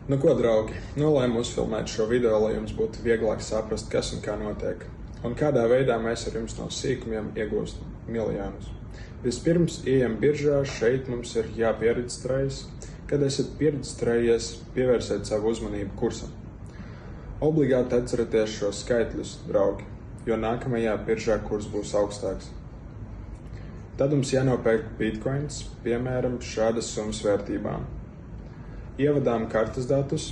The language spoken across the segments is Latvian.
Nu ko, draugi, nolēmu uzfilmēt šo video, lai jums būtu vieglāk saprast, kas un kā notiek, un kādā veidā mēs ar jums no sīkumiem iegūstam miljonus. Vispirms ejam biržā, šeit mums ir jāpiereģistrējas. Kad esat piereģistrējies, pievērsiet savu uzmanību kursam. Obligāti atcerieties šos skaitļus, draugi, jo nākamajā biržā kurs būs augstāks. Tad mums jānopērk bitcoins, piemēram, šādas summas vērtībām. Ievadām kartes datus.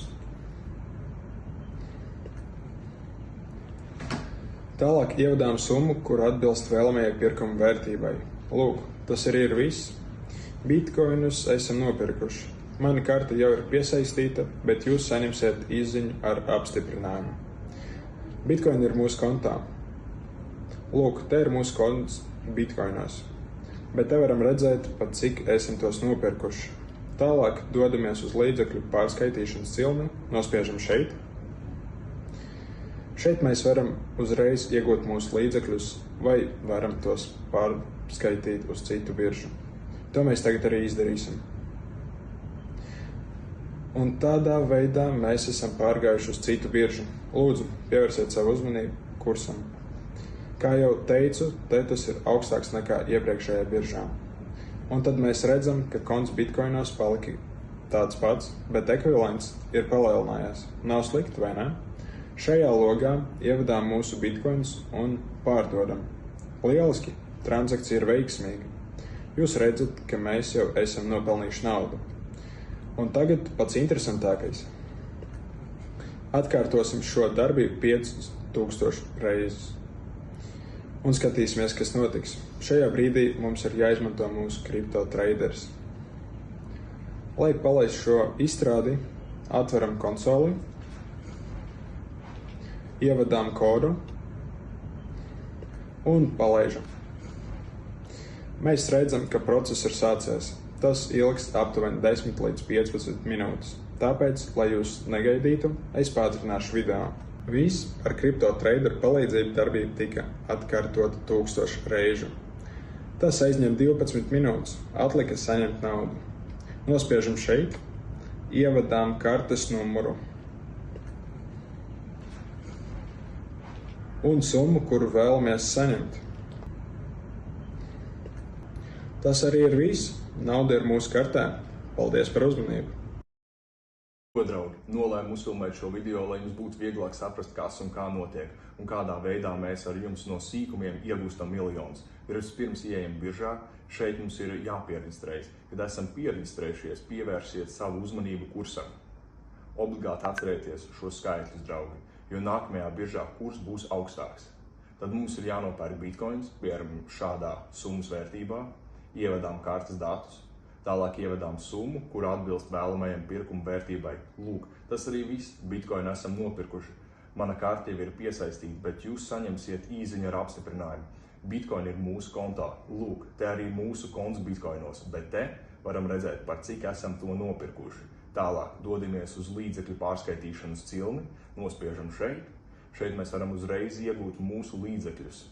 Tālāk ievadām summu, kur atbilst vēlamajai pirkuma vērtībai. Lūk, tas arī ir viss. Bitcoinus esam nopirkuši. Mana karte jau ir piesaistīta, bet jūs saņemsiet izziņu ar apstiprinājumu. Bitcoin ir mūsu kontā. Lūk, te ir mūsu konts bitcoinos. Bet te varam redzēt, pat cik esam tos nopirkuši. Tālāk dodamies uz līdzekļu pārskaitīšanas cilni, nospiežam šeit. Šeit mēs varam uzreiz iegūt mūsu līdzekļus vai varam tos pārskaitīt uz citu biržu. To mēs tagad arī izdarīsim. Un tādā veidā mēs esam pārgājuši uz citu biržu. Lūdzu, pievērsiet savu uzmanību kursam. Kā jau teicu, te tas ir augstāks nekā iepriekšējā biržā. Un tad mēs redzam, ka konts bitcoinos palika tāds pats, bet ekvivalents ir palielinājies. Nav slikti, vai ne? Šajā logā ievadām mūsu bitcoins un pārdodam. Lieliski, transakcija ir veiksmīga. Jūs redzat, ka mēs jau esam nopelnījuši naudu. Un tagad pats interesantākais. Atkārtosim šo darbību 5000 reizes. Un skatīsimies, kas notiks. Šajā brīdī mums ir jāizmanto mūsu kripto traderis. Lai palaistu šo izstrādi, atveram konsoli, ievadām kodu un palaižam. Mēs redzam, ka process ir sācies. Tas ilgst aptuveni 10 līdz 15 minūtes. Tāpēc, lai jūs negaidītu, es pātrināšu video. Viss ar kripto traderu palīdzību darbība tika atkārtota 1000 reižu. Tas aizņem 12 minūtes, atlika saņemt naudu. Nospiežam šeit, ievadām kartes numuru un summu, kuru vēlamies saņemt. Tas arī ir viss. Nauda ir mūsu kartē. Paldies par uzmanību! Ko, draugi, nolēmu uzfilmēt šo video, lai jums būtu vieglāk saprast, kas un kā notiek, un kādā veidā mēs ar jums no sīkumiem iegūstam miljonus. Vispirms ieejam biržā, šeit mums ir jāpiereģistrējas. Kad esam piereģistrējušies, pievērsiet savu uzmanību kursam. Obligāti atcerieties šos skaitļus, draugi, jo nākamajā biržā kurs būs augstāks. Tad mums ir jānopērk bitcoins, piemēram, šādā summas vērtībā, ievadām kartes datus. Tālāk ievadām summu, kur atbilst vēlamajam pirkuma vērtībai. Lūk, tas arī viss. Bitcoinu esam nopirkuši. Mana karte jau ir piesaistīta, bet jūs saņemsiet īziņu ar apstiprinājumu. Bitcoin ir mūsu kontā. Lūk, te arī mūsu konts bitcoinos, bet te varam redzēt, par cik esam to nopirkuši. Tālāk dodamies uz līdzekļu pārskaitīšanas cilni, nospiežam šeit. Šeit mēs varam uzreiz iegūt mūsu līdzekļus,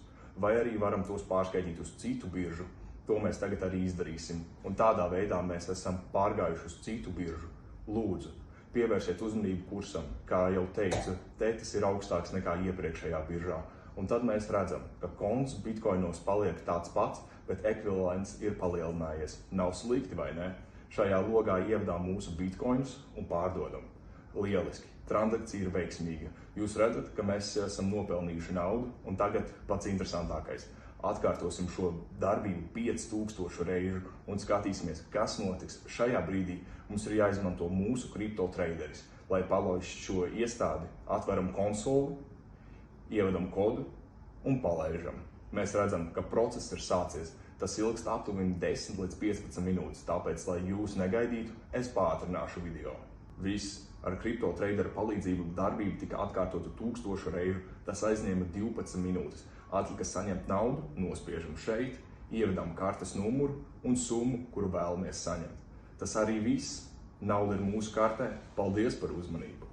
vai arī varam tos pārskaitīt uz citu biržu. To mēs tagad arī izdarīsim, un tādā veidā mēs esam pārgājuši uz citu biržu. Lūdzu, pievērsiet uzmanību kursam, kā jau teicu, te tas ir augstāks nekā iepriekšējā biržā. Un tad mēs redzam, ka konts bitcoinos paliek tāds pats, bet ekvivalents ir palielinājies. Nav slikti, vai ne? Šajā logā ievadām mūsu bitcoinus un pārdodam. Lieliski, transakcija ir veiksmīga. Jūs redzat, ka mēs esam nopelnījuši naudu, un tagad pats interesantākais. Atkārtosim šo darbību 5000 reižu un skatīsimies, kas notiks. Šajā brīdī mums ir jāizmanto mūsu kripto traderis. Lai palaistu šo iestādi, atveram konsoli, ievadam kodu un palaižam. Mēs redzam, ka process ir sācies. Tas ilgst aptuveni 10 līdz 15 minūtes, tāpēc, lai jūs negaidītu, es pātrināšu video. Viss ar kripto traderu palīdzību darbība tika atkārtota 1000 reižu. Tas aizņēma 12 minūtes. Atlika saņemt naudu, nospiežam šeit, ievadām kartes numuru un summu, kuru vēlamies saņemt. Tas arī viss. Nauda ir mūsu kartē. Paldies par uzmanību!